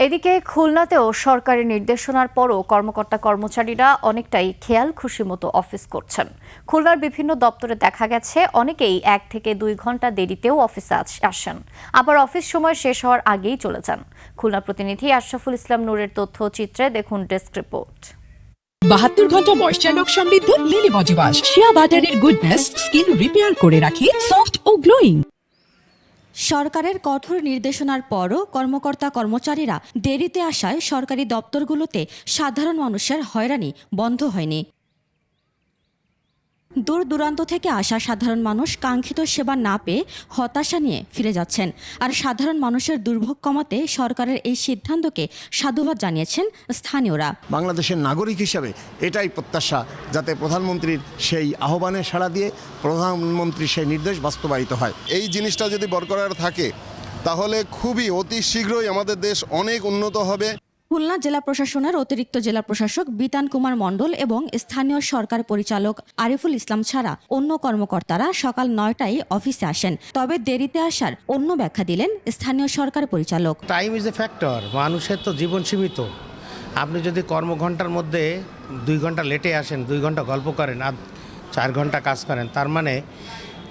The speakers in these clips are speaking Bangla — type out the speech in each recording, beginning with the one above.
এদিকে খুলনাতেও সরকারি নির্দেশনার পরও কর্মকর্তা কর্মচারীরা অনেকটাই খেয়াল খুশি মতো অফিস করছেন। খুলনার বিভিন্ন দপ্তরে দেখা গেছে অনেকেই 1 থেকে 2 ঘন্টা দেরিতেও অফিসে আসেন, আবার অফিস সময় শেষ হওয়ার আগেই চলে যান। খুলনা প্রতিনিধি আশরাফুল ইসলাম নূরের তথ্যচিত্রে দেখুন ডেস্ক রিপোর্ট। 72 ঘন্টা ময়েশ্চার লক সমৃদ্ধ লিলি বডি ওয়াশ, শিয়া বাটারের গুডনেস স্কিন রিপেয়ার করে রাখে সফট ও গ্লোয়িং। সরকারের কঠোর নির্দেশনার পরও কর্মকর্তা কর্মচারীরা দেরিতে আসায় সরকারি দপ্তরগুলোতে সাধারণ মানুষের হয়রানি বন্ধ হয়নি। দূর দূরান্ত থেকে আসা সাধারণ মানুষ কাঙ্ক্ষিত সেবা না পেয়ে হতাশা নিয়ে ফিরে যাচ্ছেন। আর সাধারণ মানুষের দুর্ভোগ কমাতে সরকারের এই সিদ্ধান্তকে সাধুবাদ জানিয়েছেন স্থানীয়রা। বাংলাদেশের নাগরিক হিসাবে এটাই প্রত্যাশা, যাতে প্রধানমন্ত্রীর সেই আহ্বানে সাড়া দিয়ে প্রধানমন্ত্রীর সেই নির্দেশ বাস্তবায়িত হয়। এই জিনিসটা যদি বরকরার থাকে তাহলে খুবই অতি শীঘ্রই আমাদের দেশ অনেক উন্নত হবে। খুলনা জেলা প্রশাসনের অতিরিক্ত জেলা প্রশাসক বিতান কুমার মণ্ডল এবং স্থানীয় সরকার পরিচালক আরিফুল ইসলাম ছাড়া অন্য কর্মকর্তারা সকাল 9টায় অফিসে আসেন। তবে দেরিতে আসার অন্য ব্যাখ্যা দিলেন স্থানীয় সরকার পরিচালক। টাইম ইজ এ ফ্যাক্টর, মানুষের তো জীবন সীমিত। আপনি যদি কর্মঘণ্টার মধ্যে 2 ঘন্টা লেটে আসেন, 2 ঘন্টা গল্প করেন আর 4 ঘন্টা কাজ করেন, তার মানে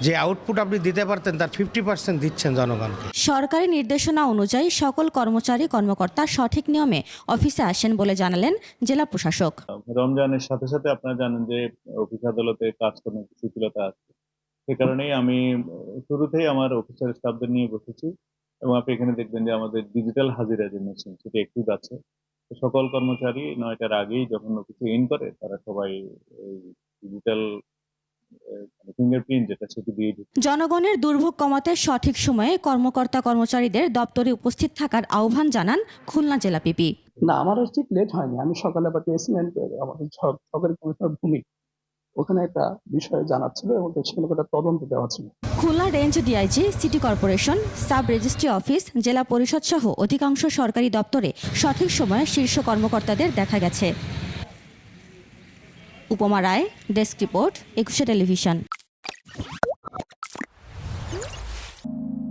যে আউটপুট আপনি দিতে পারতেন তার 50% দিচ্ছেন জনগণকে। সরকারি নির্দেশনা অনুযায়ী সকল কর্মচারী কর্মকর্তা সঠিক নিয়মে অফিসে আসেন বলে জানালেন জেলা প্রশাসক। রমজানের সাথে সাথে আপনারা জানেন যে অফিস আদালতে কাজকর্মের একটু শিথিলতা আছে। সে কারণেই আমি শুরুতেই আমার অফিসার স্টাফদের নিয়ে বসেছি এবং আপনি এখানে দেখবেন যে আমাদের ডিজিটাল হাজিরা যে মেশিন সেটা অ্যাক্টিভ আছে। সকল কর্মচারী 9টার আগেই যখন অফিসে ইন করে তারা সবাই এই ডিজিটাল ফিঙ্গারপ্রিন্ট যেটা সেটি দিয়ে দিচ্ছে। জনগণের দুর্ভোগ কমাতে সঠিক সময়ে কর্মকর্তা কর্মচারীদের দপ্তরে উপস্থিত থাকার আহ্বান জানান খুলনা জেলা পিপি। না, আমারও ঠিক লেট হয়নি। আমি সকালে আবার পেয়েছিলেন আমাদের সরকারি কমিশনার ভূমি, ওখানে একটা বিষয় জানাচ্ছিল এবং সেখানে একটা তদন্ত দেওয়া ছিল। Khulna range DIG, city corporation, sub registry office, জেলা পরিষদ সহ অধিকাংশ সরকারি দপ্তরে সঠিক সময়ে শীর্ষ কর্মকর্তাদের দেখা গেছে। উপমা রায়, ডেস্ক রিপোর্ট, 21 টেলিভিশন।